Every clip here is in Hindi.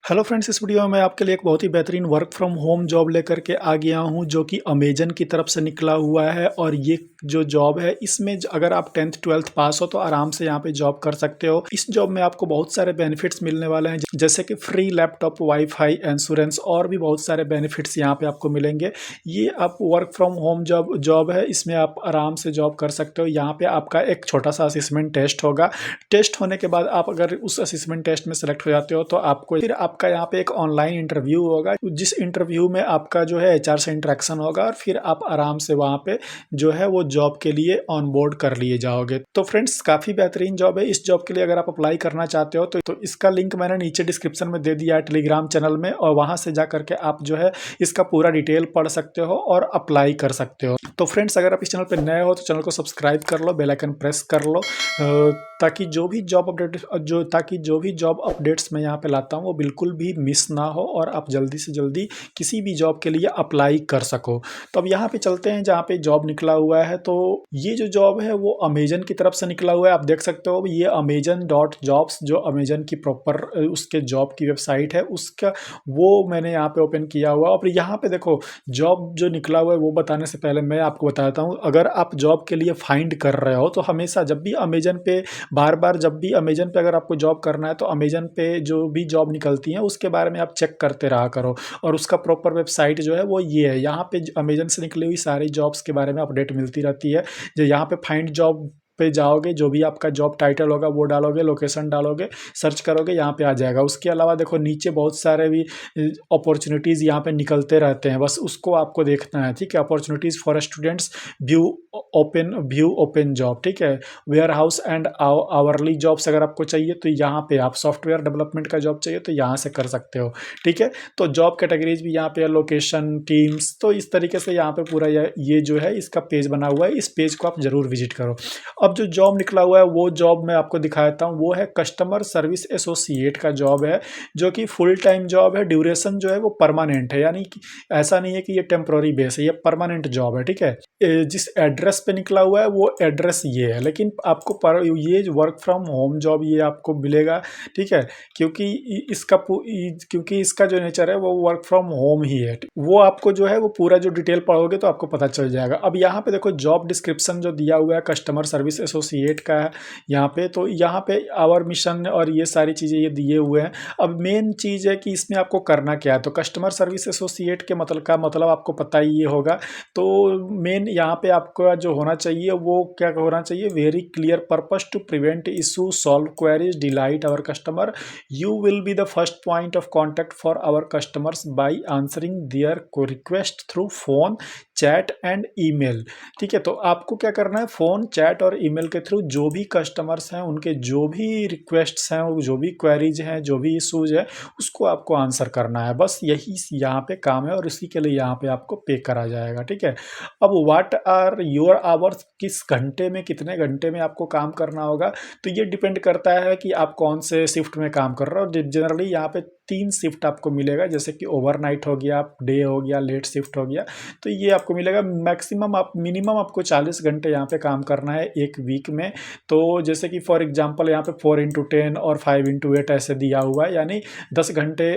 हेलो फ्रेंड्स, इस वीडियो में मैं आपके लिए एक बहुत ही बेहतरीन वर्क फ्रॉम होम जॉब लेकर के आ गया हूं जो कि अमेजन की तरफ से निकला हुआ है। और ये जो जॉब है इसमें अगर आप 10th 12th पास हो तो आराम से यहां पे जॉब कर सकते हो। इस जॉब में आपको बहुत सारे बेनिफिट्स मिलने वाले हैं, जैसे कि फ्री लैपटॉप, वाईफाई, इंश्योरेंस और भी बहुत सारे बेनिफिट्स यहाँ पे आपको मिलेंगे। ये आप वर्क फ्रॉम होम जॉब है, इसमें आप आराम से जॉब कर सकते हो। यहाँ पे आपका एक छोटा सा असेसमेंट टेस्ट होगा। टेस्ट होने के बाद आप अगर उस असेसमेंट टेस्ट में सेलेक्ट हो जाते हो तो आपको फिर आपका यहाँ पे एक ऑनलाइन इंटरव्यू होगा, जिस इंटरव्यू में आपका जो है एचआर से इंटरेक्शन होगा और फिर आप आराम से वहाँ पे जो है वो जॉब के लिए ऑन बोर्ड कर लिए जाओगे। तो फ्रेंड्स, काफ़ी बेहतरीन जॉब है। इस जॉब के लिए अगर आप अप्लाई करना चाहते हो तो इसका लिंक मैंने नीचे डिस्क्रिप्शन में दे दिया है टेलीग्राम चैनल में, और वहाँ से जा करके आप जो है इसका पूरा डिटेल पढ़ सकते हो और अप्लाई कर सकते हो। तो फ्रेंड्स, अगर आप इस चैनल पर नए हो तो चैनल को सब्सक्राइब कर लो, बेल आइकन प्रेस कर लो, ताकि जो भी जॉब अपडेट्स मैं यहाँ पे लाता हूँ वो बिल्कुल भी मिस ना हो और आप जल्दी से जल्दी किसी भी जॉब के लिए अप्लाई कर सको। तो अब यहाँ पे चलते हैं जहाँ पे जॉब निकला हुआ है। तो ये जो जॉब है वो अमेजन की तरफ से निकला हुआ है। आप देख सकते हो ये amazon.jobs, जो अमेजन की प्रॉपर उसके जॉब की वेबसाइट है, उसका वो मैंने यहाँ पे ओपन किया हुआ। और यहाँ पे देखो, जॉब जो निकला हुआ है वो बताने से पहले मैं आपको बताता हूँ, अगर आप जॉब के लिए फाइंड कर रहे हो तो हमेशा जब भी अमेजन पे जब भी अमेजन पे अगर आपको जॉब करना है तो अमेजन पे जो भी जॉब निकलती है उसके बारे में आप चेक करते रहा करो। और उसका प्रॉपर वेबसाइट जो है वो ये है। यहाँ पे अमेजन से निकली हुई सारी जॉब्स के बारे में अपडेट मिलती रहती है। जो यहाँ पे फाइंड जॉब पे जाओगे, जो भी आपका जॉब टाइटल होगा वो डालोगे, लोकेशन डालोगे, सर्च करोगे, यहाँ पे आ जाएगा। उसके अलावा देखो नीचे बहुत सारे भी अपॉर्चुनिटीज़ यहाँ पे निकलते रहते हैं, बस उसको आपको देखना है। ठीक है, opportunities for students, view open job, ठीक है। Warehouse and hourly jobs अगर आपको चाहिए तो यहाँ पे आप सॉफ्टवेयर डेवलपमेंट का जॉब चाहिए तो यहाँ से कर सकते हो। ठीक है, तो जॉब कैटेगरीज भी यहाँ पे, लोकेशन, टीम्स, तो इस तरीके से यहाँ पे पूरा ये जो है इसका पेज बना हुआ है। इस पेज को आप जरूर विजिट करो। अब जो जॉब निकला हुआ है वो जॉब मैं आपको दिखा देता हूँ। वो है कस्टमर सर्विस एसोसिएट का जॉब है, जो कि फुल टाइम जॉब है। ड्यूरेशन जो है वो परमानेंट है, यानी कि ऐसा नहीं है कि ये टेम्प्रोरी बेस है, ये परमानेंट जॉब है। ठीक है, जिस एड्रेस पे निकला हुआ है वो एड्रेस ये है, लेकिन आपको ये वर्क फ्रॉम होम जॉब ये आपको मिलेगा। ठीक है, क्योंकि इसका जो नेचर है वो वर्क फ्रॉम होम ही है। वो आपको जो है वो पूरा जो डिटेल पढ़ोगे तो आपको पता चल जाएगा। अब यहाँ पे देखो जॉब डिस्क्रिप्शन जो दिया हुआ है कस्टमर सर्विस एसोसिएट का है यहाँ पे, तो यहाँ पे आवर मिशन और ये सारी चीज़ें ये दिए हुए हैं। अब मेन चीज़ है कि इसमें आपको करना क्या है। तो कस्टमर सर्विस एसोसिएट के मतलब आपको पता ही ये होगा। तो मेन यहाँ पे आपको जो होना चाहिए वो क्या होना चाहिए, very clear purpose to prevent issue, solve queries, delight our customer. You will be the first point of contact for our customers by answering their request through phone, chat and email. ठीक है, तो आपको क्या करना है, फोन, चैट और ईमेल के थ्रू जो भी कस्टमर्स हैं उनके जो भी रिक्वेस्ट्स हैं, जो भी क्वेरीज हैं, जो भी इशूज है, उसको आपको आंसर करना है। बस यही यहाँ पे काम है और इसी के लिए यहाँ पे आपको पे करा जाएगा। ठीक है, अब व्हाट आर योर आवर्स, किस घंटे में, कितने घंटे में आपको काम करना होगा, तो ये डिपेंड करता है कि आप कौन से शिफ्ट में काम कर रहे हो। जनरली यहाँ पे 3 शिफ्ट आपको मिलेगा, जैसे कि ओवरनाइट हो गया, डे हो गया, लेट शिफ्ट हो गया, तो ये आपको मिलेगा। मिनिमम आपको 40 घंटे यहाँ पे काम करना है एक वीक में। तो जैसे कि फॉर एग्जांपल यहाँ पे 4x10 और 5x8 ऐसे दिया हुआ है, यानी 10 घंटे,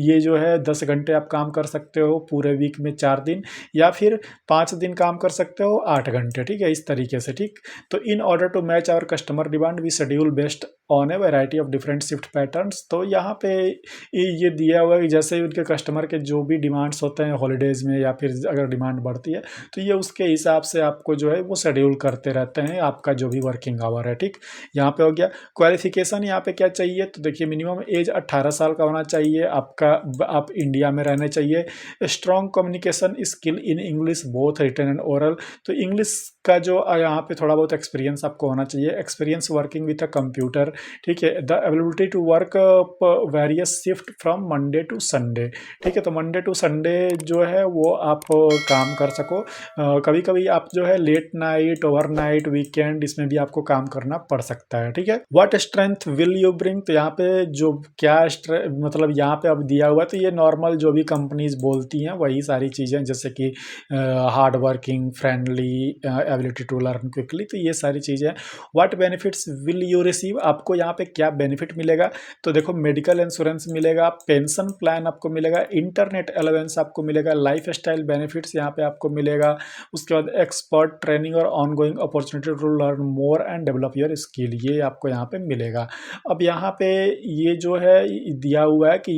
ये जो है 10 घंटे आप काम कर सकते हो पूरे वीक में 4 दिन, या फिर 5 दिन काम कर सकते हो 8 घंटे। ठीक है, इस तरीके से। ठीक, तो in order to match our customer demand we schedule based on a variety of different shift patterns. तो यहाँ पे ये दिया हुआ है कि जैसे उनके कस्टमर के जो भी डिमांड्स होते हैं हॉलीडेज़ में, या फिर अगर डिमांड बढ़ती है तो ये उसके हिसाब से आपको जो है वो शेड्यूल करते रहते हैं आपका जो भी वर्किंग आवर है। ठीक, यहाँ पे हो गया। क्वालिफिकेशन यहाँ पे क्या चाहिए, तो देखिए मिनिमम एज 18 साल का होना चाहिए आपका, आप इंडिया में रहने चाहिए। Strong communication skill in English both written and oral, तो इंग्लिश का जो यहाँ पे थोड़ा बहुत एक्सपीरियंस आपको होना चाहिए। Experience working with a computer. ठीक है, the ability to work various shift from Monday to Sunday. ठीक है, तो मंडे टू संडे जो है वो आप काम कर सको। कभी कभी आप जो है लेट नाइट, ओवरनाइट, वीकेंड, इसमें भी आपको काम करना पड़ सकता है। ठीक है, what strength will you bring, तो यहाँ पे जो क्या मतलब यहाँ पे अब दिया हुआ है, तो ये नॉर्मल जो भी कंपनीज बोलती हैं वही सारी चीज़ें, जैसे कि hard working, friendly, ability to learn quickly, तो ये सारी चीज़ें। What benefits will you receive, आपको आपको यहाँ पे क्या बेनिफिट मिलेगा, तो देखो मेडिकल इंश्योरेंस मिलेगा, पेंशन प्लान आपको मिलेगा, इंटरनेट अलाउंस आपको मिलेगा, लाइफ स्टाइल बेनिफिट्स यहाँ पे आपको मिलेगा, उसके बाद एक्सपर्ट ट्रेनिंग और ongoing opportunity to learn more and develop your skill, ये आपको यहाँ पे मिलेगा। अब यहाँ पे ये जो है दिया हुआ है कि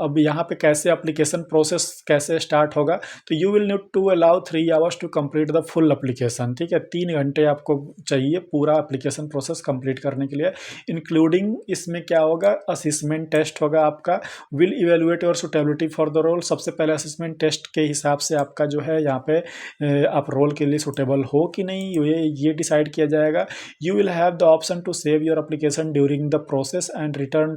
अब यहाँ पे कैसे एप्लीकेशन प्रोसेस कैसे स्टार्ट होगा, तो you will need to allow 3 hours to complete the full application, ठीक है, 3 घंटे आपको चाहिए पूरा एप्लीकेशन प्रोसेस कंप्लीट करने के लिए, इंक्लूडिंग इसमें क्या होगा, असेसमेंट टेस्ट होगा आपका, will evaluate your suitability for the role, सबसे पहले असेसमेंट टेस्ट के हिसाब से आपका जो है यहाँ पे आप रोल के लिए सुटेबल हो कि नहीं ये डिसाइड किया जाएगा। You will have the option to save your application during the process and return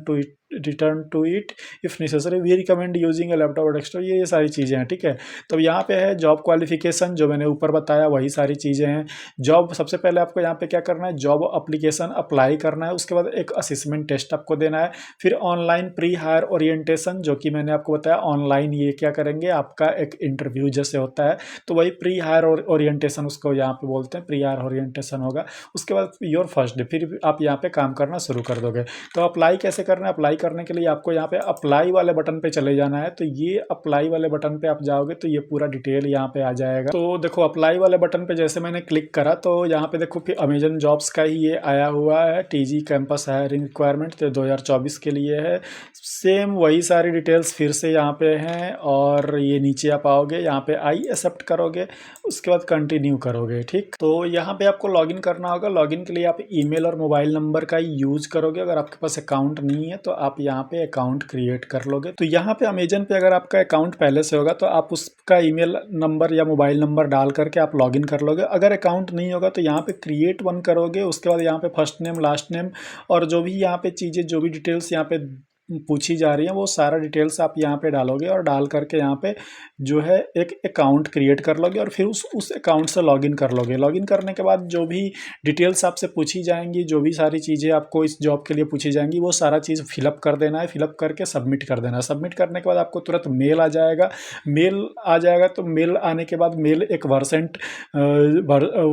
to it if necessary, we recommend using a laptop और डेस्कटॉप, ये सारी चीज़ें हैं, ठीक है। तो यहाँ पे है जॉब क्वालिफिकेशन, जो मैंने ऊपर बताया वही सारी चीज़ें हैं। जॉब सबसे पहले आपको यहाँ पे क्या करना है, जॉब एप्लीकेशन अप्लाई करना है, उसके बाद एक असेसमेंट टेस्ट आपको देना है, फिर ऑनलाइन प्री हायर ओरिएंटेशन, जो कि मैंने आपको बताया ऑनलाइन ये क्या करेंगे, आपका एक इंटरव्यू जैसे होता है, तो वही प्री हायर ओरिएंटेशन उसको यहाँ पे बोलते हैं, प्री हायर ओरिएंटेशन होगा। उसके बाद योर फर्स्ट डे, फिर आप यहाँ पे काम करना शुरू कर दोगे। तो अप्लाई कैसे करना है, अप्लाई करने के लिए आपको यहाँ पे अप्लाई वाले बटन पे चले जाना है, तो ये अप्लाई वाले बटन पे आप जाओगे तो ये पूरा डिटेल यहाँ पे आ जाएगा। तो देखो अप्लाई वाले बटन पे जैसे मैंने क्लिक करा तो यहाँ पे देखो फिर अमेजन जॉब्स का ही ये आया हुआ है, टीजी कैंपस हायरिंग रिक्वायरमेंट, तो 2024 के लिए है, सेम वही सारी डिटेल्स फिर से यहाँ पे हैं, और ये नीचे आप आओगे, यहाँ पे आई एक्सेप्ट करोगे, उसके बाद कंटिन्यू करोगे, ठीक। तो यहाँ पे आपको लॉगिन करना होगा, लॉगिन के लिए आप ईमेल और मोबाइल नंबर का यूज करोगे, अगर आपके पास अकाउंट नहीं है तो आप यहाँ पे अकाउंट क्रिएट कर लोगे। तो यहाँ पे अमेजन पे अगर आपका अकाउंट पहले से होगा तो आप उसका ईमेल नंबर या मोबाइल नंबर डाल करके आप लॉगिन कर लोगे, अगर अकाउंट नहीं होगा तो यहाँ पे क्रिएट वन करोगे, उसके बाद यहाँ पे फर्स्ट नेम लास्ट नेम और जो भी यहाँ पे चीज़ें जो भी डिटेल्स यहाँ पे पूछी जा रही है वो सारा डिटेल्स आप यहाँ पे डालोगे, और डाल करके यहाँ पे जो है एक अकाउंट क्रिएट कर लोगे, और फिर उस अकाउंट से लॉगिन कर लोगे। लॉगिन करने के बाद जो भी डिटेल्स आपसे पूछी जाएंगी, जो भी सारी चीज़ें आपको इस जॉब के लिए पूछी जाएंगी, वो सारा चीज़ फिलअप कर देना है, फिलअप करके सबमिट कर देना है। सबमिट करने के बाद आपको तुरंत मेल आ जाएगा, तो मेल आने के बाद मेल एक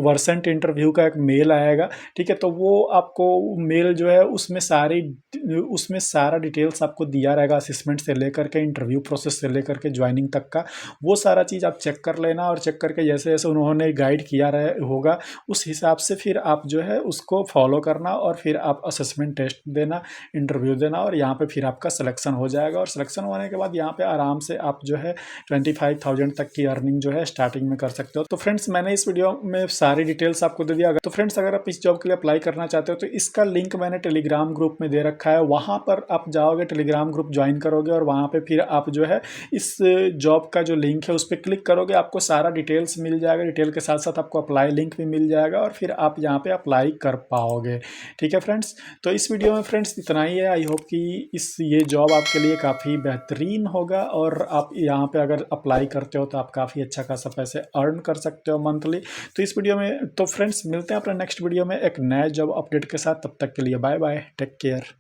वर्सेंट इंटरव्यू का एक मेल आएगा, ठीक है। तो वो आपको मेल जो है उसमें सारा डिटेल्स आपको दिया रहेगा, असेसमेंट से लेकर के इंटरव्यू प्रोसेस से लेकर के ज्वाइनिंग तक का, वो सारा चीज़ आप चेक कर लेना, और चेक करके जैसे जैसे उन्होंने गाइड किया होगा उस हिसाब से फिर आप जो है उसको फॉलो करना, और फिर आप असेसमेंट टेस्ट देना, इंटरव्यू देना, और यहाँ पे फिर आपका सिलेक्शन हो जाएगा। और सिलेक्शन होने के बाद यहाँ पे आराम से आप जो है 25,000 तक की अर्निंग जो है स्टार्टिंग में कर सकते हो। तो फ्रेंड्स मैंने इस वीडियो में सारी डिटेल्स आपको दे दिया। तो फ्रेंड्स अगर आप इस जॉब के लिए अप्लाई करना चाहते हो तो इसका लिंक मैंने टेलीग्राम ग्रुप में दे रखा है, वहाँ पर आप जाओगे, टेलीग्राम ग्रुप ज्वाइन करोगे, और वहाँ पे फिर आप जो है इस जॉब का जो लिंक है उस पर क्लिक करोगे, आपको सारा डिटेल्स मिल जाएगा, डिटेल के साथ साथ आपको अप्लाई लिंक भी मिल जाएगा, और फिर आप यहाँ पे अप्लाई कर पाओगे, ठीक है फ्रेंड्स। तो इस वीडियो में फ्रेंड्स इतना ही है। आई होप कि ये जॉब आपके लिए काफ़ी बेहतरीन होगा, और आप यहाँ पे अगर अप्लाई करते हो तो आप काफ़ी अच्छा खासा पैसे अर्न कर सकते हो मंथली। तो इस वीडियो में तो फ्रेंड्स मिलते हैं अपने नेक्स्ट वीडियो में एक नए जॉब अपडेट के साथ, तब तक के लिए बाय बाय, टेक केयर।